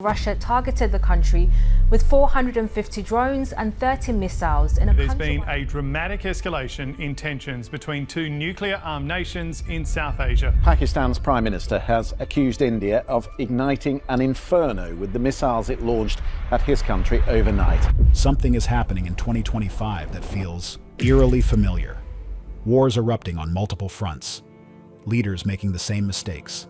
Russia targeted the country with 450 drones and 30 missiles in a There's been a dramatic escalation in tensions between two nuclear-armed nations in South Asia. Pakistan's Prime Minister has accused India of igniting an inferno with the missiles it launched at his country overnight. Something is happening in 2025 that feels eerily familiar. Wars erupting on multiple fronts. Leaders making the same mistakes.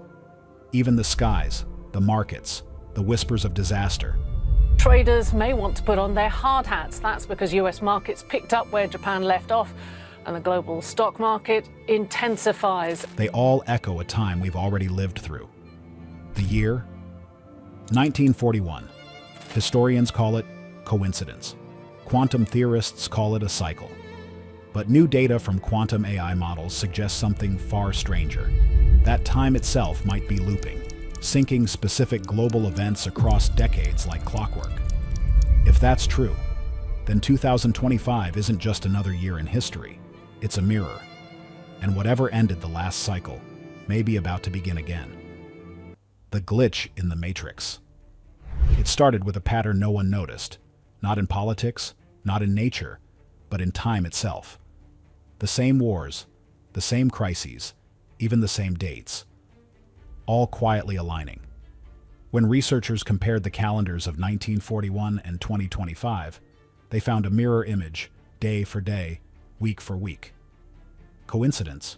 Even the skies, the markets, the whispers of disaster. Traders may want to put on their hard hats. That's because US markets picked up where Japan left off and the global stock market intensifies. They all echo a time we've already lived through. The year? 1941. Historians call it coincidence. Quantum theorists call it a cycle. But new data from quantum AI models suggests something far stranger. That time itself might be looping, syncing specific global events across decades like clockwork. If that's true, then 2025 isn't just another year in history, it's a mirror. And whatever ended the last cycle may be about to begin again. The glitch in the matrix. It started with a pattern no one noticed, not in politics, not in nature, but in time itself. The same wars, the same crises, even the same dates, all quietly aligning. When researchers compared the calendars of 1941 and 2025, they found a mirror image, day for day, week for week. Coincidence?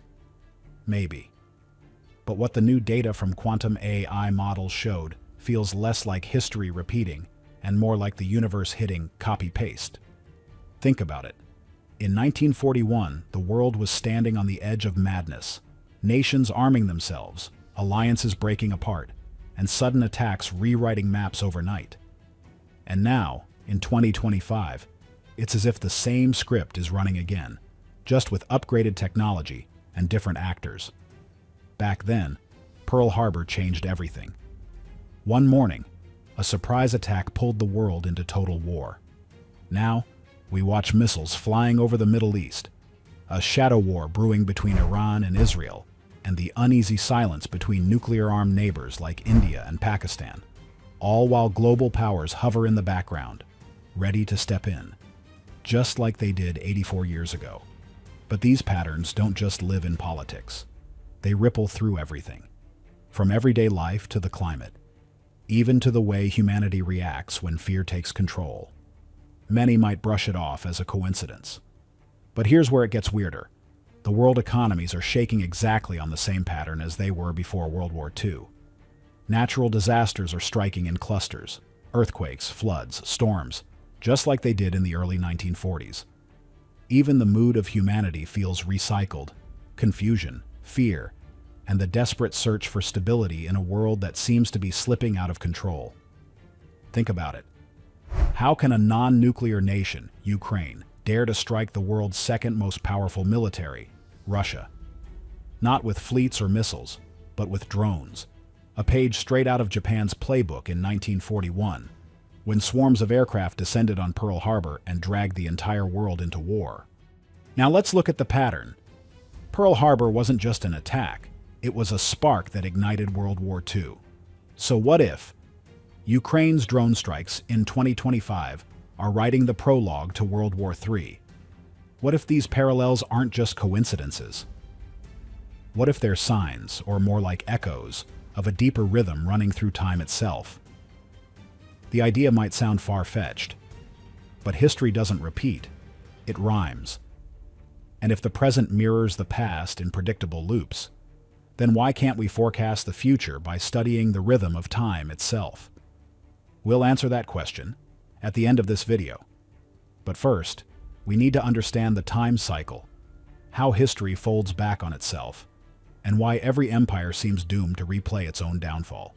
Maybe. But what the new data from quantum AI models showed feels less like history repeating and more like the universe hitting copy-paste. Think about it. In 1941, the world was standing on the edge of madness, nations arming themselves, alliances breaking apart, and sudden attacks rewriting maps overnight. And now, in 2025, it's as if the same script is running again, just with upgraded technology and different actors. Back then, Pearl Harbor changed everything. One morning, a surprise attack pulled the world into total war. Now, we watch missiles flying over the Middle East, a shadow war brewing between Iran and Israel, and the uneasy silence between nuclear-armed neighbors like India and Pakistan, all while global powers hover in the background, ready to step in, just like they did 84 years ago. But these patterns don't just live in politics. They ripple through everything, from everyday life to the climate, even to the way humanity reacts when fear takes control. Many might brush it off as a coincidence. But here's where it gets weirder. The world economies are shaking exactly on the same pattern as they were before World War II. Natural disasters are striking in clusters, earthquakes, floods, storms, just like they did in the early 1940s. Even the mood of humanity feels recycled, confusion, fear, and the desperate search for stability in a world that seems to be slipping out of control. Think about it. How can a non-nuclear nation, Ukraine, dare to strike the world's second most powerful military, Russia? Not with fleets or missiles, but with drones. A page straight out of Japan's playbook in 1941, when swarms of aircraft descended on Pearl Harbor and dragged the entire world into war. Now let's look at the pattern. Pearl Harbor wasn't just an attack, it was a spark that ignited World War II. So what if Ukraine's drone strikes in 2025 are writing the prologue to World War III? What if these parallels aren't just coincidences? What if they're signs, or more like echoes, of a deeper rhythm running through time itself? The idea might sound far-fetched, but history doesn't repeat, it rhymes. And if the present mirrors the past in predictable loops, then why can't we forecast the future by studying the rhythm of time itself? We'll answer that question at the end of this video. But first, we need to understand the time cycle, how history folds back on itself, and why every empire seems doomed to replay its own downfall.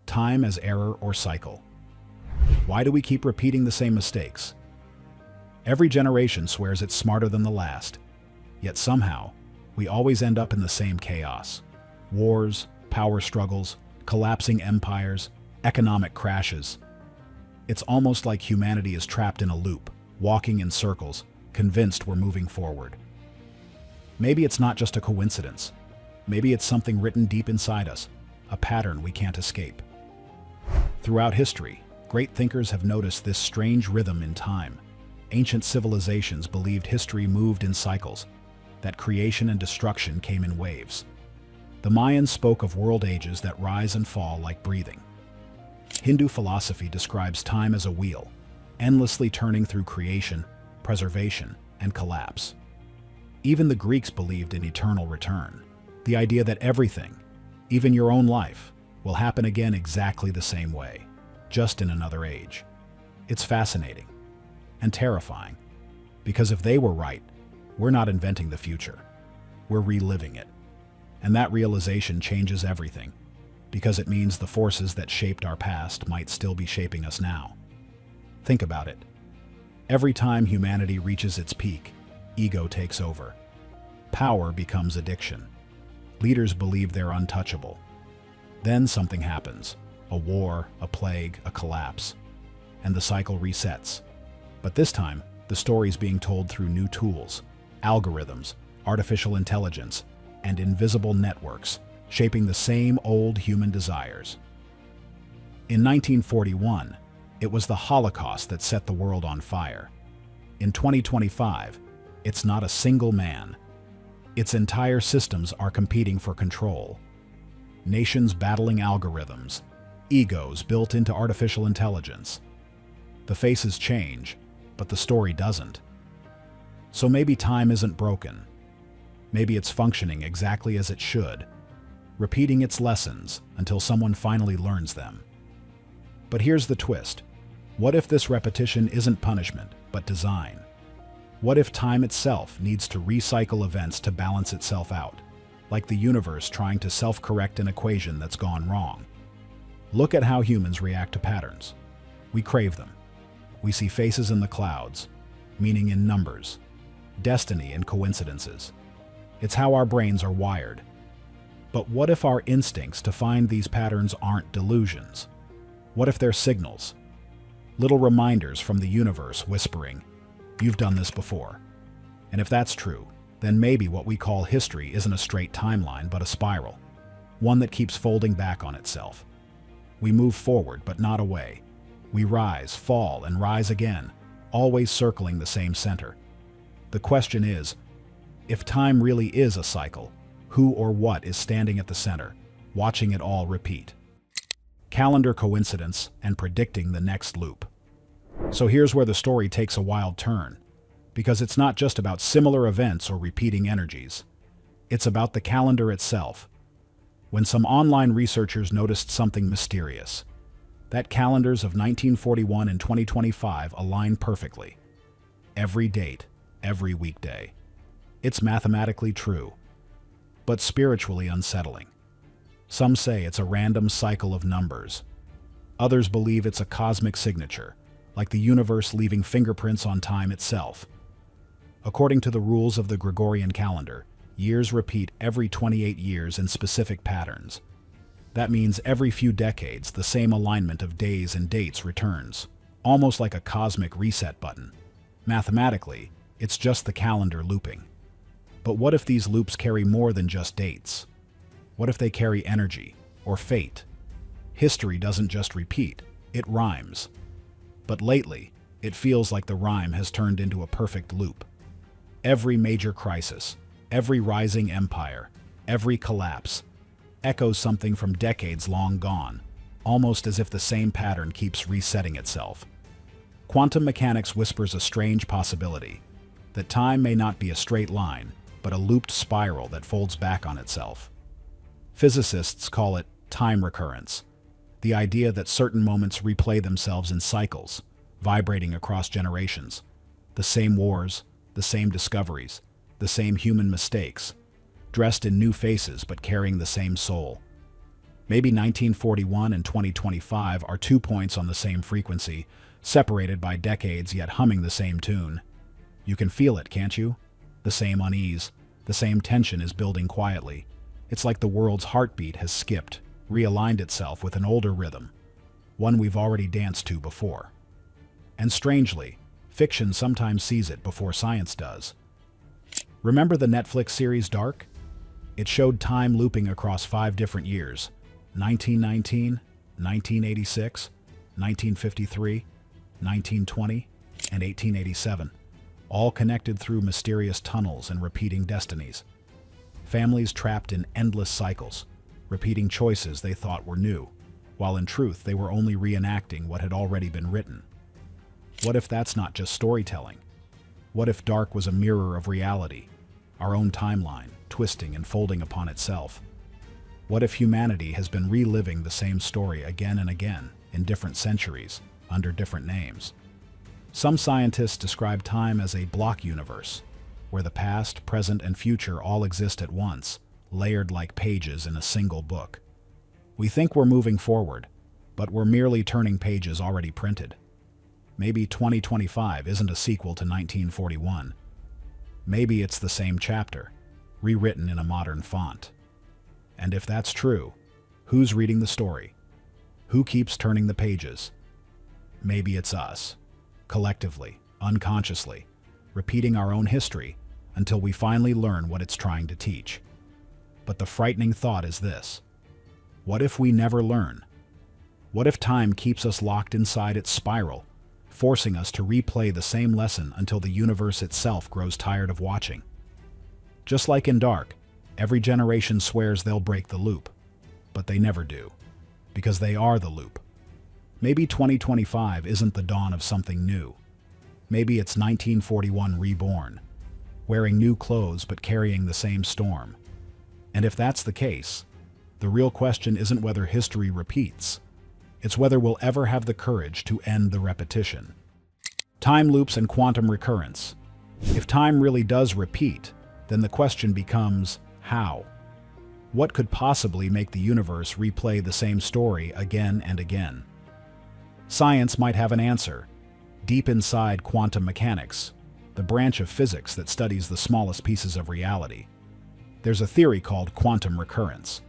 Time as error or cycle. Why do we keep repeating the same mistakes? Every generation swears it's smarter than the last, yet somehow, we always end up in the same chaos. Wars, power struggles, collapsing empires, economic crashes. It's almost like humanity is trapped in a loop, walking in circles, convinced we're moving forward. Maybe it's not just a coincidence. Maybe it's something written deep inside us, a pattern we can't escape. Throughout history, great thinkers have noticed this strange rhythm in time. Ancient civilizations believed history moved in cycles, that creation and destruction came in waves. The Mayans spoke of world ages that rise and fall like breathing. Hindu philosophy describes time as a wheel, endlessly turning through creation, preservation, and collapse. Even the Greeks believed in eternal return, the idea that everything, even your own life, will happen again exactly the same way, just in another age. It's fascinating and terrifying, because if they were right, we're not inventing the future, we're reliving it. And that realization changes everything, because it means the forces that shaped our past might still be shaping us now. Think about it. Every time humanity reaches its peak, ego takes over. Power becomes addiction. Leaders believe they're untouchable. Then something happens. A war, a plague, a collapse. And the cycle resets. But this time, the story's being told through new tools, algorithms, artificial intelligence, and invisible networks, shaping the same old human desires. In 1941, it was the Holocaust that set the world on fire. In 2025, it's not a single man. Its entire systems are competing for control. Nations battling algorithms, egos built into artificial intelligence. The faces change, but the story doesn't. So maybe time isn't broken. Maybe it's functioning exactly as it should, repeating its lessons until someone finally learns them. But here's the twist. What if this repetition isn't punishment, but design? What if time itself needs to recycle events to balance itself out, like the universe trying to self-correct an equation that's gone wrong? Look at how humans react to patterns. We crave them. We see faces in the clouds, meaning in numbers, destiny in coincidences. It's how our brains are wired. But what if our instincts to find these patterns aren't delusions? What if they're signals? Little reminders from the universe whispering, "You've done this before." And if that's true, then maybe what we call history isn't a straight timeline, but a spiral, one that keeps folding back on itself. We move forward, but not away. We rise, fall, and rise again, always circling the same center. The question is, if time really is a cycle, who or what is standing at the center, watching it all repeat? Calendar coincidence and predicting the next loop. So here's where the story takes a wild turn, because it's not just about similar events or repeating energies. It's about the calendar itself. When some online researchers noticed something mysterious, that calendars of 1941 and 2025 align perfectly. Every date, every weekday. It's mathematically true, but spiritually unsettling. Some say it's a random cycle of numbers. Others believe it's a cosmic signature, like the universe leaving fingerprints on time itself. According to the rules of the Gregorian calendar, years repeat every 28 years in specific patterns. That means every few decades, the same alignment of days and dates returns, almost like a cosmic reset button. Mathematically, it's just the calendar looping. But what if these loops carry more than just dates? What if they carry energy or fate? History doesn't just repeat, it rhymes. But lately, it feels like the rhyme has turned into a perfect loop. Every major crisis, every rising empire, every collapse, echoes something from decades long gone, almost as if the same pattern keeps resetting itself. Quantum mechanics whispers a strange possibility, that time may not be a straight line, but a looped spiral that folds back on itself. Physicists call it time recurrence, the idea that certain moments replay themselves in cycles, vibrating across generations. The same wars, the same discoveries, the same human mistakes, dressed in new faces but carrying the same soul. Maybe 1941 and 2025 are 2 points on the same frequency, separated by decades yet humming the same tune. You can feel it, can't you? The same unease, the same tension is building quietly. It's like the world's heartbeat has skipped, realigned itself with an older rhythm, one we've already danced to before. And strangely, fiction sometimes sees it before science does. Remember the Netflix series Dark? It showed time looping across 5 different years: 1919, 1986, 1953, 1920, and 1887, all connected through mysterious tunnels and repeating destinies. Families trapped in endless cycles, repeating choices they thought were new, while in truth they were only reenacting what had already been written. What if that's not just storytelling? What if dark was a mirror of reality, our own timeline, twisting and folding upon itself? What if humanity has been reliving the same story again and again, in different centuries, under different names? Some scientists describe time as a block universe, where the past, present, and future all exist at once, layered like pages in a single book. We think we're moving forward, but we're merely turning pages already printed. Maybe 2025 isn't a sequel to 1941. Maybe it's the same chapter, rewritten in a modern font. And if that's true, who's reading the story? Who keeps turning the pages? Maybe it's us, collectively, unconsciously, repeating our own history until we finally learn what it's trying to teach. But the frightening thought is this: what if we never learn? What if time keeps us locked inside its spiral, forcing us to replay the same lesson until the universe itself grows tired of watching? Just like in Dark, every generation swears they'll break the loop, but they never do, because they are the loop. Maybe 2025 isn't the dawn of something new. Maybe it's 1941 reborn, wearing new clothes but carrying the same storm. And if that's the case, the real question isn't whether history repeats. It's whether we'll ever have the courage to end the repetition. Time loops and quantum recurrence. If time really does repeat, then the question becomes, how? What could possibly make the universe replay the same story again and again? Science might have an answer. Deep inside quantum mechanics, the branch of physics that studies the smallest pieces of reality, there's a theory called quantum recurrence.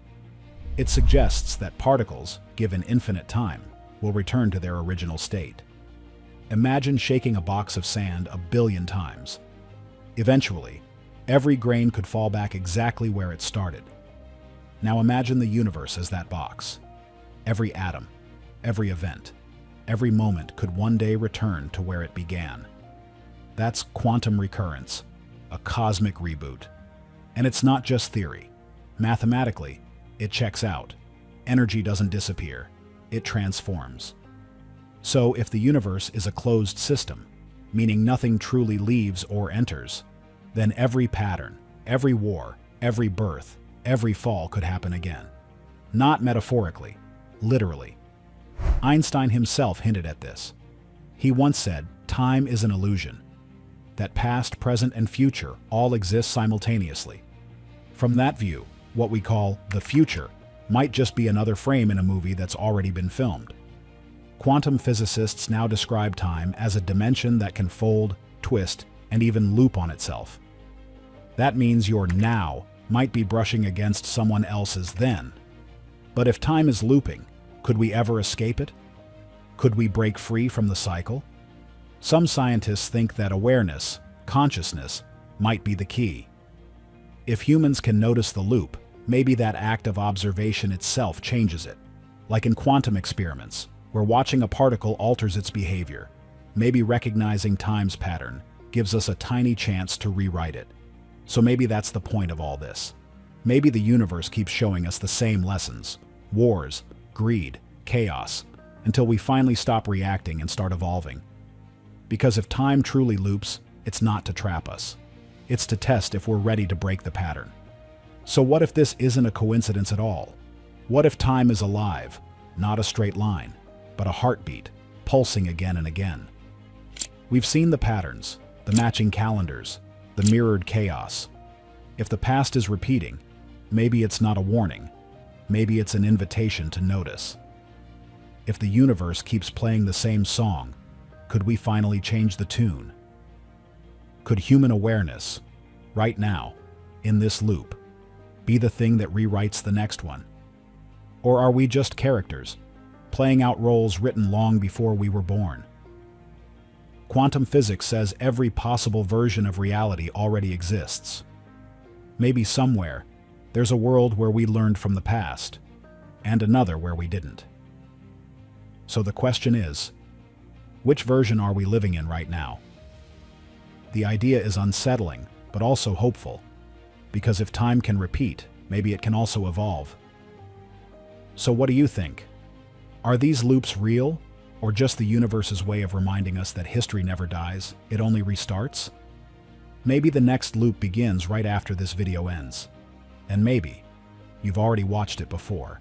It suggests that particles, given infinite time, will return to their original state. Imagine shaking a box of sand 1 billion times. Eventually, every grain could fall back exactly where it started. Now imagine the universe as that box. Every atom, every event, every moment could one day return to where it began. That's quantum recurrence, a cosmic reboot. And it's not just theory. Mathematically, it checks out. Energy doesn't disappear, it transforms. So if the universe is a closed system, meaning nothing truly leaves or enters, then every pattern, every war, every birth, every fall could happen again. Not metaphorically, literally. Einstein himself hinted at this. He once said, time is an illusion, that past, present, and future all exist simultaneously. From that view, what we call the future might just be another frame in a movie that's already been filmed. Quantum physicists now describe time as a dimension that can fold, twist, and even loop on itself. That means your now might be brushing against someone else's then. But if time is looping, could we ever escape it? Could we break free from the cycle? Some scientists think that awareness, consciousness, might be the key. If humans can notice the loop, maybe that act of observation itself changes it. Like in quantum experiments, where watching a particle alters its behavior, maybe recognizing time's pattern gives us a tiny chance to rewrite it. So maybe that's the point of all this. Maybe the universe keeps showing us the same lessons: wars, greed, chaos, until we finally stop reacting and start evolving. Because if time truly loops, it's not to trap us. It's to test if we're ready to break the pattern. So what if this isn't a coincidence at all? What if time is alive, not a straight line, but a heartbeat, pulsing again and again? We've seen the patterns, the matching calendars, the mirrored chaos. If the past is repeating, maybe it's not a warning. Maybe it's an invitation to notice. If the universe keeps playing the same song, could we finally change the tune? Could human awareness, right now, in this loop, be the thing that rewrites the next one? Or are we just characters, playing out roles written long before we were born? Quantum physics says every possible version of reality already exists. Maybe somewhere, there's a world where we learned from the past, and another where we didn't. So the question is, which version are we living in right now? The idea is unsettling, but also hopeful, because if time can repeat, maybe it can also evolve. So what do you think? Are these loops real, or just the universe's way of reminding us that history never dies, it only restarts? Maybe the next loop begins right after this video ends. And maybe you've already watched it before.